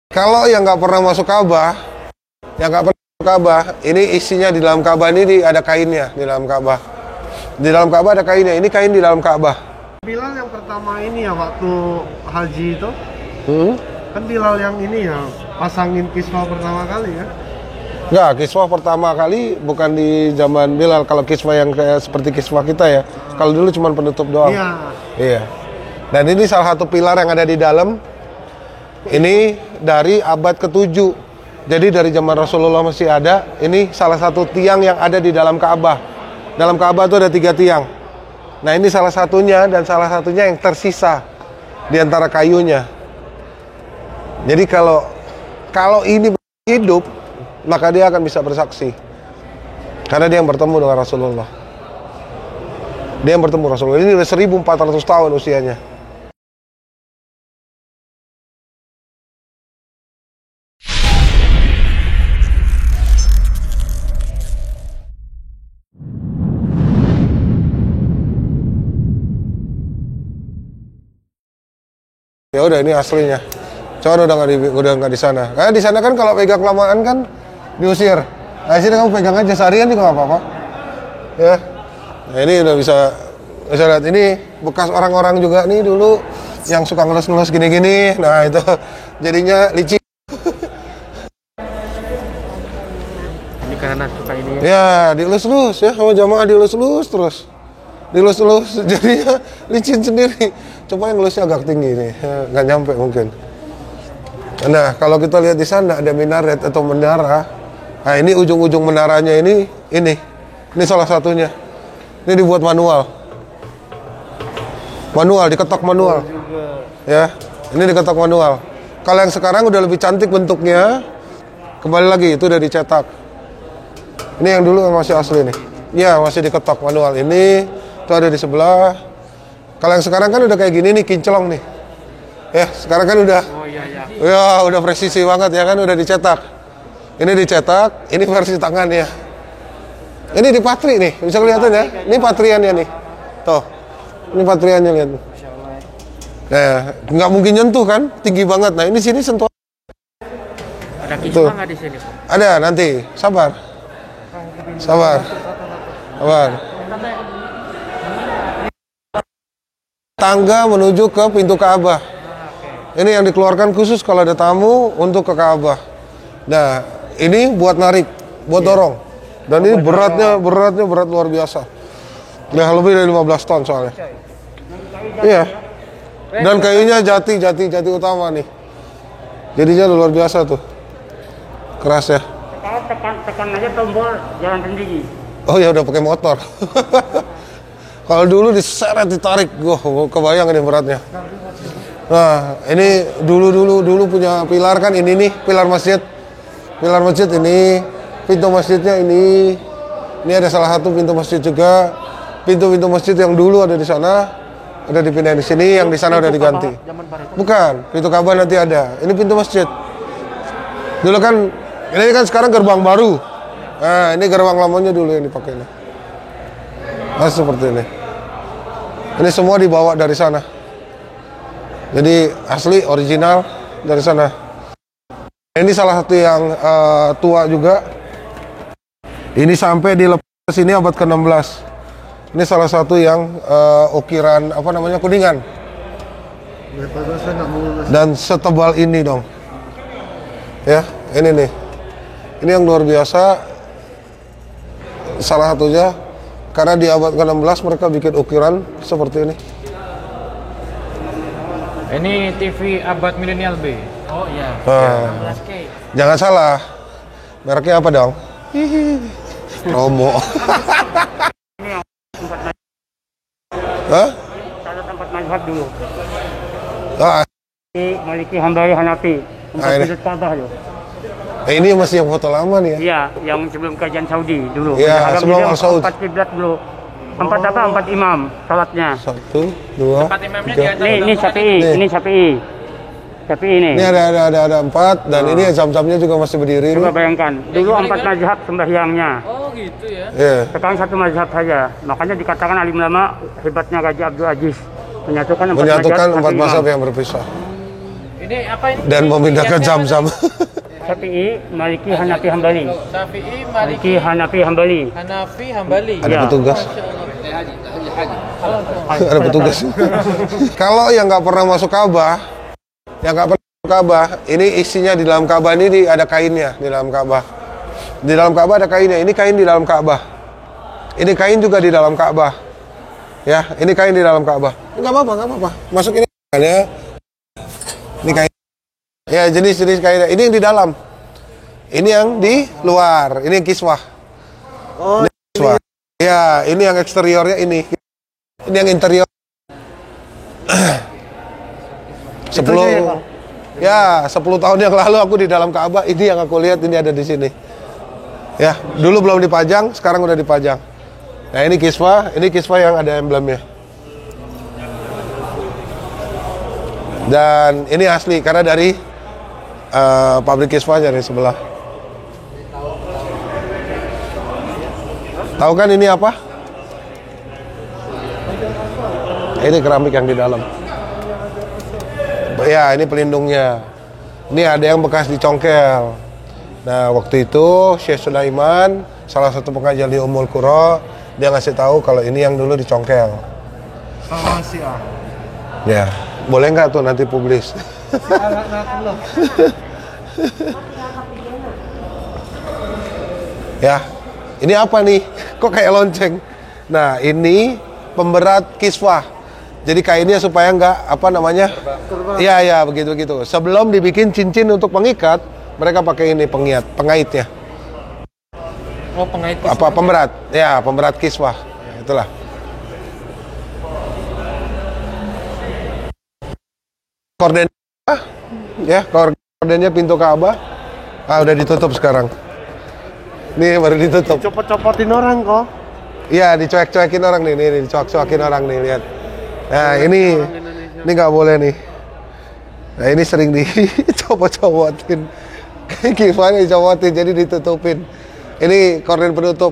Kalau yang nggak pernah masuk Ka'bah, yang nggak pernah masuk Ka'bah, ini isinya di dalam Ka'bah ini ada kainnya di dalam Ka'bah. Di dalam Ka'bah ada kainnya. Ini kain di dalam Ka'bah. Bilal yang pertama ini ya waktu haji itu, kan Bilal yang ini ya pasangin kiswah pertama kali ya. Nggak, kiswah pertama kali bukan di zaman Bilal. Kalau kiswah yang kayak seperti kiswah kita ya. Kalau dulu cuma penutup doang. Iya. Iya. Dan ini salah satu pilar yang ada di dalam. Ini dari abad ke-7. Jadi dari zaman Rasulullah masih ada. Ini salah satu tiang yang ada di dalam Ka'bah. Dalam Ka'bah itu ada 3 tiang. Nah ini salah satunya, dan salah satunya yang tersisa di antara kayunya. Jadi kalau ini hidup, maka dia akan bisa bersaksi. Karena dia yang bertemu dengan Rasulullah. Dia yang bertemu Rasulullah. Ini udah 1400 tahun usianya. Ya udah, ini aslinya. Cuman udah nggak di sana. Karena di sana kan kalau pegang kelamaan kan diusir. Nah sini kamu pegang aja seharian juga nggak apa-apa. Ya. Nah ini udah bisa lihat, ini bekas orang-orang juga nih dulu yang suka ngelus-ngelus gini-gini. Nah itu jadinya licin. Ini karena suka ini. Ya dilus-lus ya, sama jamaah dilus-lus terus. Dilus-lus jadinya licin sendiri. Coba yang lusnya agak tinggi nih, nggak nyampe mungkin. Nah kalau kita lihat di sana ada minaret atau menara. Nah ini ujung-ujung menaranya ini salah satunya. Ini dibuat manual, diketok manual. Ya, ini diketok manual. Kalau yang sekarang udah lebih cantik bentuknya. Kembali lagi itu udah dicetak. Ini yang dulu masih asli nih. Ya masih diketok manual. Ini itu ada di sebelah. Kalau yang sekarang kan udah kayak gini nih, kinclong nih. Ya, sekarang kan udah. Oh iya ya. Ya, udah presisi banget ya kan, udah dicetak. Ini dicetak, ini versi tangannya. Ini di patri nih, bisa kelihatan ya. Ini patriannya nih. Tuh. Ini patriannya lihat. Nah, nggak mungkin nyentuh kan, tinggi banget. Nah, ini sini sentuh. Ada kiswah nggak di sini? Ada nanti, sabar. Sabar. Tangga menuju ke pintu Ka'bah. Ini yang dikeluarkan khusus kalau ada tamu untuk ke Ka'bah. Nah, ini buat narik, buat dorong. Dan ini beratnya berat luar biasa. Nah, lebih dari 15 ton soalnya. Iya. Dan kayunya jati utama nih. Jadinya luar biasa tuh. Keras ya. Kalau tekan aja tombol jalan sendiri. Oh ya udah pakai motor. Kalau dulu diseret, ditarik, kebayang ini beratnya. Nah, ini dulu punya pilar kan, ini nih pilar masjid. Pilar masjid ini, pintu masjidnya ini. Ini ada salah satu pintu masjid juga. Pintu-pintu masjid yang dulu ada di sana, udah dipindahin di sini, yang di sana udah diganti. Bukan, pintu Ka'bah nanti ada. Ini pintu masjid. Dulu kan, ini kan sekarang gerbang baru. Nah, ini gerbang lamanya dulu yang dipakai nih. Nah, seperti ini. Ini semua dibawa dari sana. Jadi asli, original dari sana. Ini salah satu yang tua juga. Ini sampai dilepas sini abad ke-16. Ini salah satu yang ukiran kuningan. Dan setebal ini dong. Ya, ini nih. Ini yang luar biasa. Salah satunya karena di abad ke-16 mereka bikin ukiran seperti ini. Ini TV abad milenial B. Oh iya. Nah, 16K. jangan salah. Mereknya apa dong? Promo. Hah? Salah tempat mazhab dulu. Ah, Maliki, Hambali, Hanafi. Nah, ini. Tempat Ka'bah loh. Ini masih yang foto lama nih ya. Iya, yang sebelum kajian Saudi dulu. Iya, sebelum Al-Saud. 4 kiblat dulu. 4 imam salatnya. 1, 2, Tempat imamnya 3. di atas. Ini Syafi'i, Nih. ini Syafi'i. Syafi'i ini. Ini ada 4 dan ini jam-jamnya juga masih berdiri. Coba bayangkan, dulu 4 mazhab sembahyangnya. Oh gitu ya. Iya. Sekarang 1 mazhab saja. Makanya dikatakan alim ulama hebatnya Gaji Abdul Aziz. Menyatukan 4 Menyatukan 4 mazhab mazhab yang berpisah. Ini Ini apa ini? dan memindahkan Zam-Zam. Syafi'i, Maliki, Hanafi, Hambali. Syafi'i, Maliki, Maliki, Hanafi, Hambali. Hanafi, Hambali. Ada Ya. petugas. Ada petugas. Kalau yang nggak pernah masuk Ka'bah, yang nggak pernah masuk Ka'bah, ini isinya di dalam Ka'bah ini ada kainnya di dalam Ka'bah. Di dalam Ka'bah ada kainnya. Ini kain di dalam Ka'bah. Ini kain juga di dalam Ka'bah. Ya, ini kain di dalam Ka'bah. Nggak apa-apa, nggak apa-apa. Masuk ini ada. Ini kain. Ya, jenis-jenis kain. Ini yang di dalam. Ini yang di luar. Ini yang kiswah. Oh, Ini kiswah. Ya, ini yang eksteriornya ini. Ini yang interior. 10 ya, 10 tahun yang lalu aku di dalam Ka'bah, ini yang aku lihat ini ada di sini. Ya, dulu belum dipajang, sekarang udah dipajang. Nah, ini kiswah yang ada emblemnya. Dan ini asli karena dari pabrik kiswahnya dari sebelah. Tahu kan ini apa? Ini keramik yang di dalam. Ya, ini pelindungnya. Ini ada yang bekas dicongkel. Nah, waktu itu Syekh Sulaiman, salah satu pengajar di Ummul Qura, dia ngasih tahu kalau ini yang dulu dicongkel. sama si A. Ya, boleh nggak tuh nanti publis? Si A loh. Ya, ini apa nih? Kok kayak lonceng? Nah, ini pemberat kiswah. Jadi kainnya supaya nggak apa namanya? Iya, ya, begitu. Sebelum dibikin cincin untuk pengikat, mereka pakai ini pengaitnya. Oh, pengait kiswah. Apa pemberat? Ya, pemberat kiswah. Ya, itulah. Korden, ya, kordennya pintu Ka'bah. Ah, udah ditutup sekarang. Nih baru ditutup. Copot-copotin orang kok. Iya, dicuek-cuekin orang nih, dicuek-cuekin orang nih, lihat. Nah, ini nggak boleh nih. Nah, ini sering dicopot-copotin. Gimana dicopotin, jadi ditutupin. Ini korden penutup.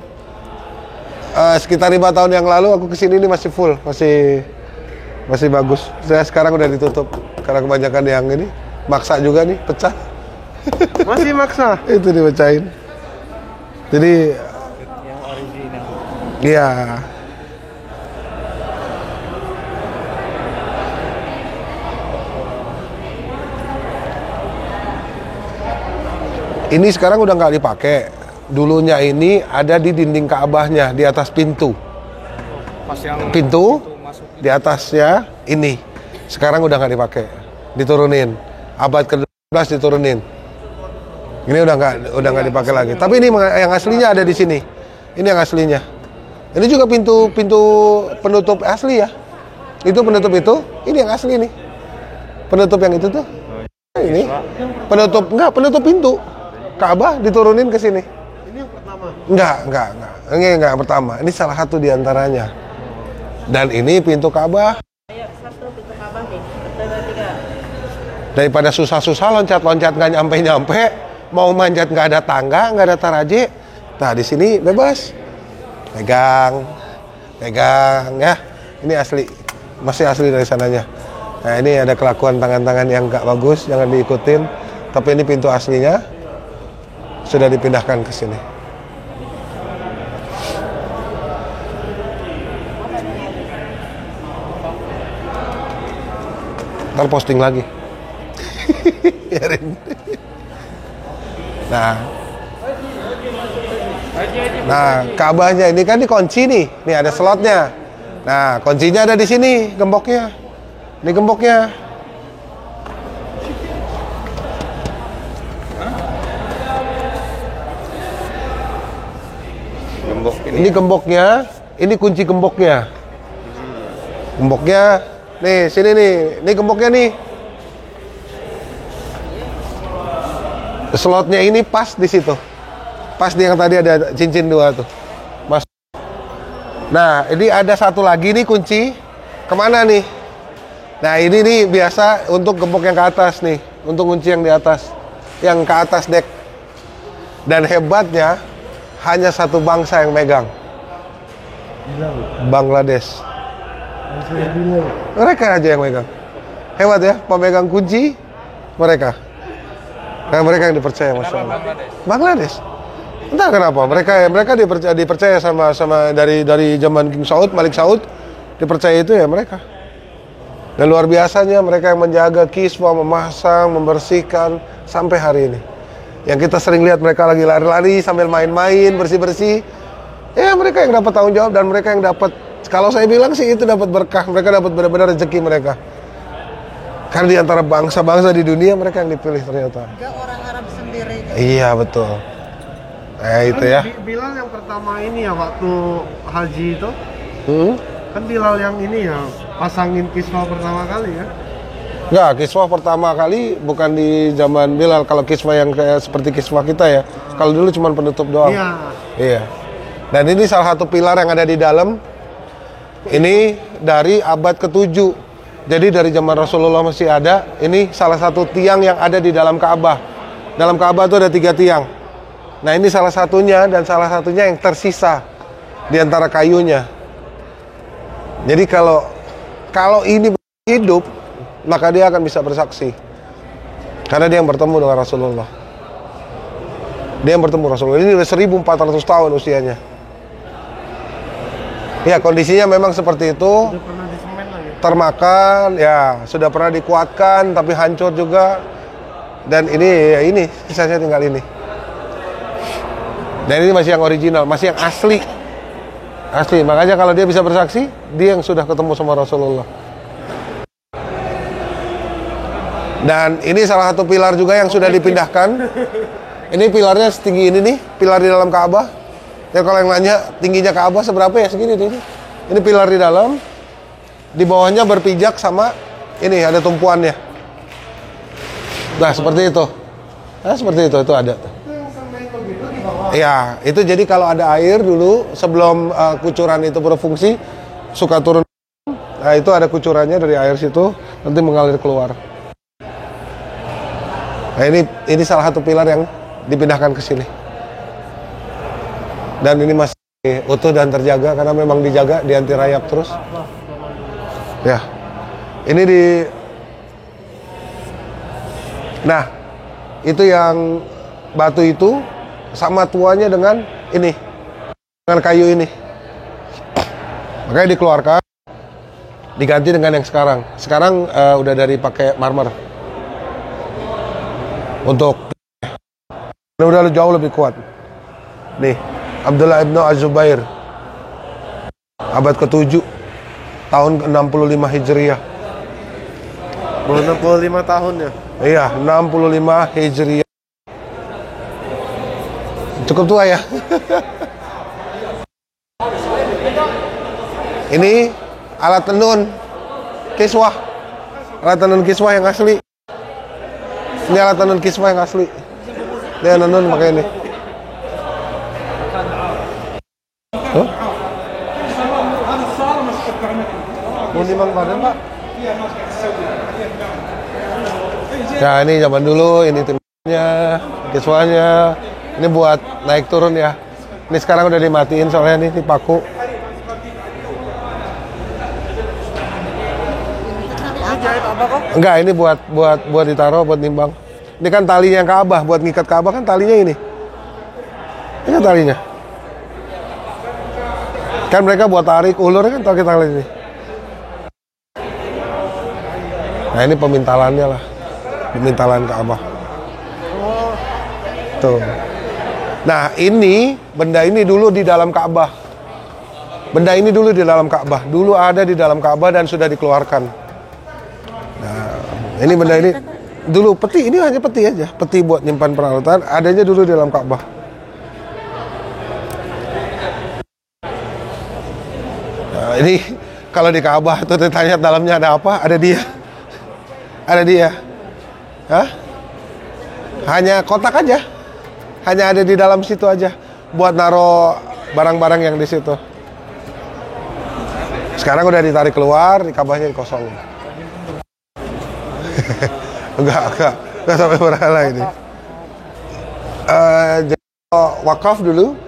Sekitar 5 tahun yang lalu aku kesini ini masih full, masih bagus. Saya sekarang udah ditutup karena kebanyakan yang ini maksa juga nih, pecah. Masih maksa. Itu dipecahin. Jadi Yang original. iya. Ini sekarang udah nggak dipakai. Dulunya ini ada di dinding Ka'bahnya, di atas pintu. Pas yang Pintu masuk. di atasnya ini. Sekarang udah nggak dipakai. Diturunin. Abad ke-12 diturunin. Ini udah nggak dipakai lagi. Tapi ini yang aslinya ada di sini. Ini yang aslinya. Ini juga pintu penutup asli ya. Itu penutup itu. Ini yang asli nih. Penutup yang itu tuh. Ini penutup pintu. Ka'bah diturunin ke sini. Ini yang pertama. Enggak. Ini enggak yang pertama. Ini salah satu di antaranya. Dan ini pintu Ka'bah. Daripada susah-susah loncat-loncat nggak nyampe-nyampe, mau manjat nggak ada tangga, nggak ada taraje. Nah, di sini bebas. Pegang ya. Ini asli, masih asli dari sananya. Nah, ini ada kelakuan tangan-tangan yang nggak bagus, jangan diikutin. Tapi ini pintu aslinya sudah dipindahkan ke sini. Ntar posting lagi. Biarin. Nah, Ka'bahnya ini kan dikunci nih. Nih ada slotnya. Nah, kuncinya ada di sini, gemboknya. Ini gemboknya. Ini gemboknya, ini kunci gemboknya. Gemboknya, nih sini nih, ini gemboknya nih. Slotnya ini pas di situ, pas di yang tadi ada cincin 2 tuh, mas. Nah, ini ada satu lagi nih kunci, kemana nih? Nah, ini nih biasa untuk gembok yang ke atas nih, untuk kunci yang di atas, yang ke atas dek. Dan hebatnya, hanya satu bangsa yang megang. Bangladesh. Mereka aja yang megang. Hebat ya, pemegang kunci mereka. Nah, mereka yang dipercaya, masya Allah. Bangladesh. Entah kenapa mereka dipercaya sama dari zaman King Saud, Malik Saud, dipercaya itu ya mereka. Dan luar biasanya mereka yang menjaga kiswah, memasang, membersihkan sampai hari ini. Yang kita sering lihat mereka lagi lari-lari sambil main-main, bersih-bersih. Ya mereka yang dapat tanggung jawab dan mereka yang dapat, kalau saya bilang sih itu dapat berkah, mereka dapat benar-benar rezeki mereka. Karena di antara bangsa-bangsa di dunia mereka yang dipilih ternyata. Enggak orang Arab sendiri. Iya betul. Itu ya. Bilal yang pertama ini ya waktu haji itu. Hmm? Kan Bilal yang ini ya pasangin kiswah pertama kali ya. Enggak, kiswah pertama kali bukan di zaman Bilal. Kalau kiswah yang kayak seperti kiswah kita ya. Kalau dulu cuma penutup doang. Iya. Iya. Dan ini salah satu pilar yang ada di dalam. Ini dari abad ke-7. Jadi dari zaman Rasulullah masih ada. Ini salah satu tiang yang ada di dalam Ka'bah. Dalam Ka'bah itu ada 3 tiang. Nah ini salah satunya dan salah satunya yang tersisa di antara kayunya. Jadi kalau ini hidup, maka dia akan bisa bersaksi. Karena dia yang bertemu dengan Rasulullah. Dia yang bertemu Rasulullah. Ini udah 1400 tahun usianya. Ya kondisinya memang seperti itu. Udah pernah disemen lagi. Termakan, ya sudah pernah dikuatkan tapi hancur juga. Dan ini ya ini sisanya tinggal ini. Dan ini masih yang original, masih yang asli. Asli, makanya kalau dia bisa bersaksi, dia yang sudah ketemu sama Rasulullah. Dan ini salah satu pilar juga yang sudah dipindahkan. Ini pilarnya setinggi ini nih, pilar di dalam Ka'bah. Ya kalau yang nanya tingginya Ka'bah seberapa ya segini nih. Ini pilar di dalam. Di bawahnya berpijak sama ini ada tumpuannya. Nah, seperti itu. Nah, seperti itu ada. Ya, itu jadi kalau ada air dulu sebelum kucuran itu berfungsi suka turun. Nah, itu ada kucurannya dari air situ nanti mengalir keluar. Nah, ini salah satu pilar yang dipindahkan ke sini. Dan ini masih utuh dan terjaga karena memang dijaga, di anti rayap terus. Ya. Ini Nah, itu yang batu itu sama tuanya dengan ini. Dengan kayu ini. Makanya dikeluarkan, diganti dengan yang sekarang. Sekarang udah dari pakai marmer. Untuk udah jauh lebih kuat. Nih, Abdullah ibn Az-Zubair, abad ke-7, tahun ke-65 Hijriah. 65 tahun ya. Iya, 65 Hijriah. Cukup tua ya. Ini alat tenun kiswah. Alat tenun kiswah yang asli. Ini alat tenun kiswah yang asli. Dia tenun pakai ini. Huh? Mau nimang badan, Pak? Ya, ini zaman dulu, ini timnya, kiswahnya. Ini buat naik turun ya. Ini sekarang udah dimatiin soalnya nih paku. Enggak, ini buat ditaruh, buat nimbang. Ini kan talinya yang Ka'bah, buat ngikat Ka'bah kan talinya ini. Ini kan talinya. Kan mereka buat tarik ulur kan tarik tali ini. Nah, ini pemintalannya lah. Pemintalan Ka'bah. Tuh. Nah, ini benda ini dulu di dalam Ka'bah. Benda ini dulu di dalam Ka'bah. Dulu ada di dalam Ka'bah dan sudah dikeluarkan. Nah, ini benda ini dulu peti, ini hanya peti aja, peti buat nyimpan peralatan, adanya dulu di dalam Ka'bah. Nah, ini kalau di Ka'bah itu ditanya dalamnya ada apa? Ada dia. Ada dia. Hah? Hanya kotak aja. Hanya ada di dalam situ aja buat naro barang-barang yang di situ. Sekarang udah ditarik keluar, di Ka'bahnya dikosongin. Enggak sampai berhala ini. Jadi wakaf dulu,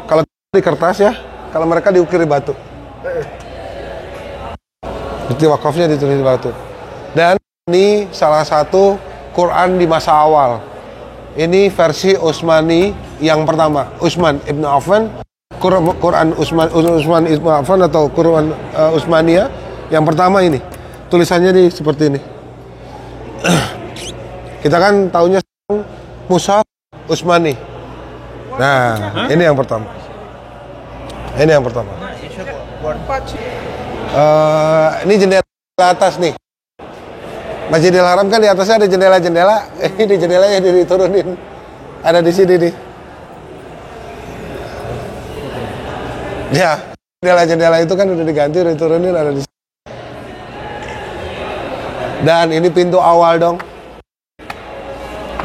kalau di kertas ya, kalau mereka diukir di batu. Jadi wakafnya ditulis di batu. Dan ini salah satu Quran di masa awal. Ini versi Utsmani yang pertama, Utsman Ibn Affan. Quran Utsman Ibn Affan atau Quran Utsmaniyah yang pertama ini. Tulisannya nih seperti ini. Kita kan taunya Mushaf Utsmani. Nah, ini yang pertama. Ini yang pertama. Ini jendela atas nih. Masjidil Haram kan di atasnya ada jendela-jendela. Ini jendelanya diturunin. Ada di sini nih. Ya, jendela-jendela itu kan udah diganti, udah diturunin, ada di sini. Dan ini pintu awal dong.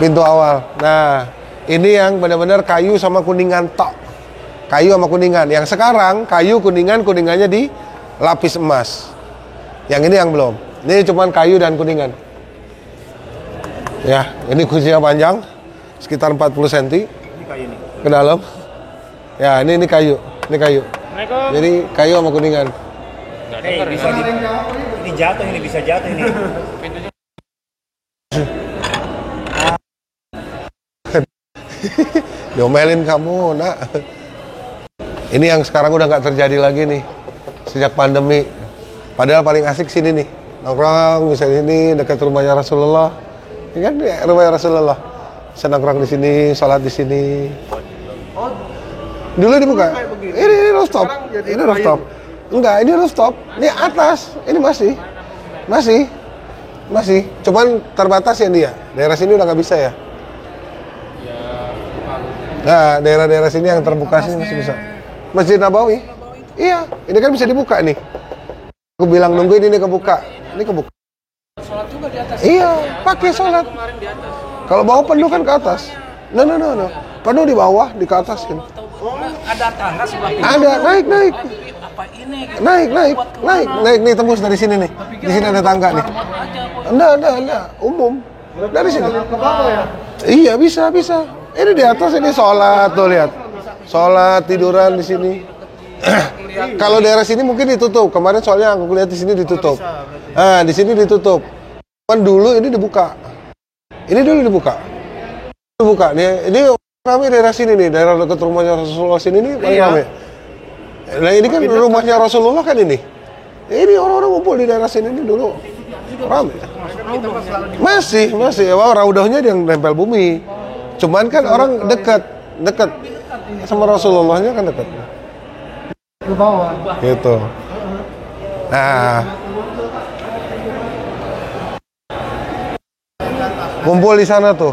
Pintu awal. Nah, ini yang benar-benar kayu sama kuningan tok. Kayu sama kuningan. Yang sekarang kayu kuningannya dilapis emas. Yang ini yang belum. Ini cuman kayu dan kuningan. Ya, ini kuncinya panjang sekitar 40 cm ke dalam. Ya, ini kayu. Ini kayu. Jadi kayu sama kuningan. Bisa ini jatuh, ini bisa jatuh ini. Diomelin kamu, nak. Ini yang sekarang udah nggak terjadi lagi nih sejak pandemi. Padahal paling asik sini nih, nongkrong bisa di sini dekat rumahnya Rasulullah. Ini kan rumahnya Rasulullah. Bisa nongkrong di sini, sholat di sini. Dulu dibuka. Ini rooftop. Ini rooftop. Enggak, ini rooftop. Ini atas. Ini masih. Cuman terbatas ya dia. Daerah sini udah nggak bisa ya. Nah, daerah-daerah sini yang terbuka sini masih bisa. Masjid Nabawi. Iya, ini kan bisa dibuka nih. Aku bilang nungguin ini kebuka. Ini kebuka. Sholat juga di atas. Iya, pakai sholat. Kalau bawah penuh kan ke atas. No. Penuh di bawah, di ke atas kan. Ada tangga sebelah kiri. Ada, naik. Apa ini? Naik nih tembus dari sini nih. Di sini ada tangga nih. Enggak, umum. Dari sini. Ke bawah ya? Iya, bisa. Ini di atas ini sholat tuh lihat. Sholat tiduran di sini. Kalau daerah sini mungkin ditutup. Kemarin soalnya aku lihat di sini ditutup. Nah, di sini ditutup. Kan dulu ini dibuka. Ini dulu dibuka. Nih, ini ramai daerah sini nih, daerah dekat rumahnya Rasulullah sini nih paling ramai. Nah, ini kan rumahnya Rasulullah kan ini. Ini orang-orang ngumpul di daerah sini nih dulu. Ramai. Masih. Wah, raudahnya yang nempel bumi. Cuman kan orang dekat sama Rasulullahnya kan dekat. Ke bawah. Gitu. Nah, ngumpul di sana tuh.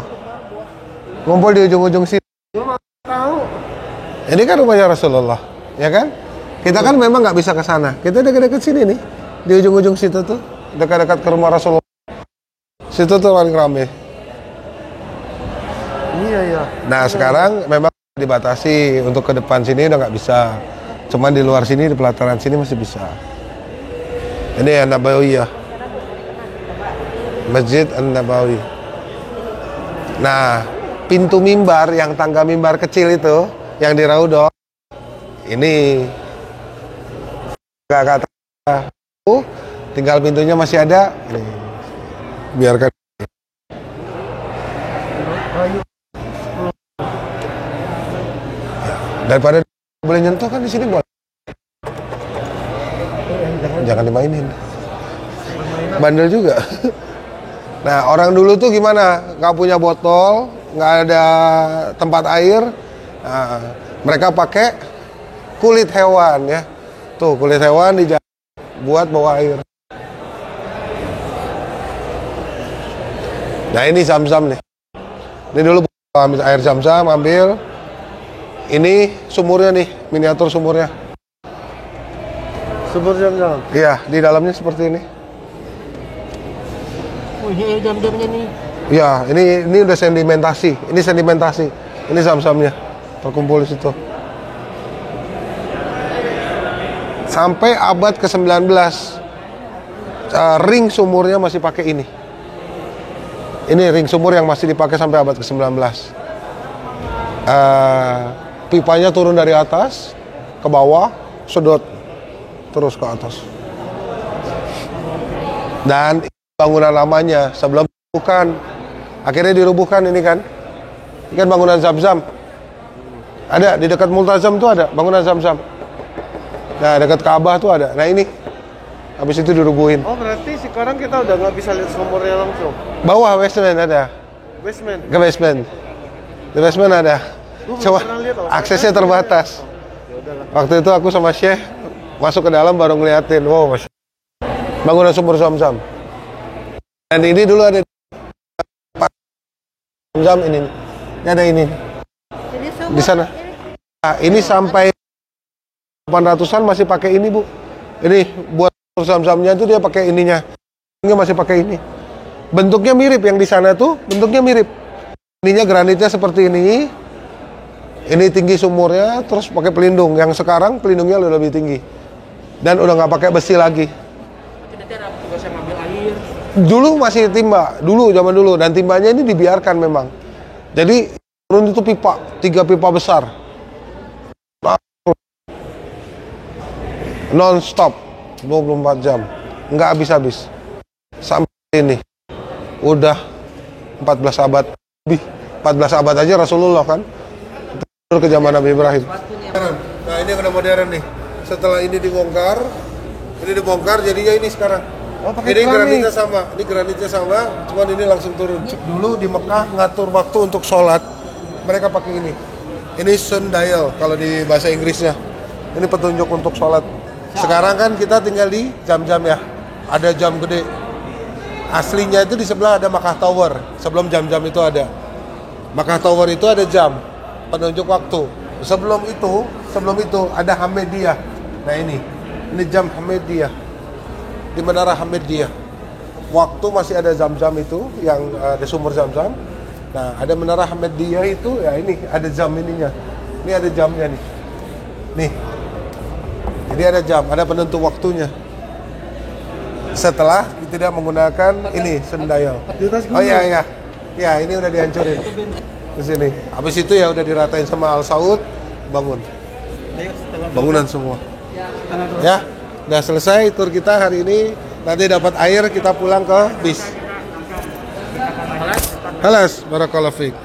Ngumpul di ujung-ujung sini. Ini kan rumahnya Rasulullah, ya kan? Kita kan memang nggak bisa ke sana. Kita dekat-dekat sini nih, di ujung-ujung situ tuh, dekat-dekat ke rumah Rasulullah. Situ tuh paling ramai. Iya. Nah, sekarang memang dibatasi untuk ke depan sini udah nggak bisa. Cuman di luar sini, di pelataran sini masih bisa. Ini An-Nabawiyah. Masjid An-Nabawi. Nah, pintu mimbar, yang tangga mimbar kecil itu, yang di Raudhah, ini nggak kata, tinggal pintunya masih ada. Ini. Biarkan. Daripada boleh nyentuh kan di sini boleh. Jangan dimainin. Bandel juga. Nah, orang dulu tuh gimana? Nggak punya botol, nggak ada tempat air. Nah, mereka pakai kulit hewan ya. Tuh kulit hewan dijahit buat bawa air. Nah, ini Zam-Zam nih. Ini dulu ambil air Zam-Zam, ambil. Ini sumurnya nih, miniatur sumurnya. Sumur Zam-Zam. Iya, di dalamnya seperti ini. Oh, ini jam-jamnya nih. Iya, ini udah sedimentasi. Ini sedimentasi. Ini Zam-Zamnya terkumpul di situ. Sampai abad ke-19 ring sumurnya masih pakai ini. Ini ring sumur yang masih dipakai sampai abad ke-19. Pipanya turun dari atas ke bawah, sedot terus ke atas. Dan bangunan lamanya sebelum bukan Akhirnya dirubuhkan ini kan. Ini kan bangunan Zam-Zam. Ada di dekat Multazam tuh ada bangunan Zam-Zam. Nah, dekat Ka'bah tuh ada. Nah, ini. Habis itu dirubuhin. Oh, berarti sekarang kita udah nggak bisa lihat sumurnya langsung. Bawah basement ada. Basement. Ke basement. Di basement ada. Coba pernah lihat, aksesnya terbatas. Ya udahlah. Waktu itu aku sama Syekh masuk ke dalam baru ngeliatin. Wow, bangunan sumur Zam-Zam. Dan ini dulu ada Zam ini. Ini ada ini. Di sana. Nah, ini sampai 800-an masih pakai ini, Bu. Ini buat Zam-Zamnya itu dia pakai ininya. Ini masih pakai ini. Bentuknya mirip yang di sana tuh, bentuknya mirip. Ininya granitnya seperti ini. Ini tinggi sumurnya, terus pakai pelindung. Yang sekarang pelindungnya lebih tinggi. Dan udah nggak pakai besi lagi. Nanti ada tugas yang ambil air. Dulu masih timba, dulu zaman dulu, dan timbanya ini dibiarkan memang. Jadi turun itu pipa, 3 pipa besar, non-stop, 24 jam, nggak habis-habis. Sampai ini, udah 14 abad lebih, 14 abad aja Rasulullah kan, turun ke zaman Nabi Ibrahim. Nah ini udah modern nih. Setelah ini dibongkar jadinya ini sekarang. Oh, pakai Ini keramik. granitnya sama, cuman ini langsung turun. Dulu di Mekah ngatur waktu untuk sholat, mereka pakai ini. Ini sundial kalau di bahasa Inggrisnya. Ini petunjuk untuk sholat. Sekarang kan kita tinggal di jam-jam ya. Ada jam gede. Aslinya itu di sebelah ada Makkah Tower. Sebelum jam-jam itu ada. Makkah Tower itu ada jam, penunjuk waktu. Sebelum itu ada Hamediyah. Nah ini jam Hamediyah. Di Menara Hamediyah. Waktu masih ada Zam-Zam itu, yang ada sumur Zam-Zam. Nah, ada Menara Hamediyah itu, ya ini ada jam ininya. Ini ada jamnya nih. Nih. Jadi ada jam, ada penentu waktunya. Setelah tidak menggunakan ini sundial. Oh iya. Ya, ini udah dihancurin. Di sini. Habis itu ya udah diratain sama Al Saud, bangun. Bangunan semua. Ya. Udah selesai tur kita hari ini. Nanti dapat air kita pulang ke bis. Halas, barakallahu fiik.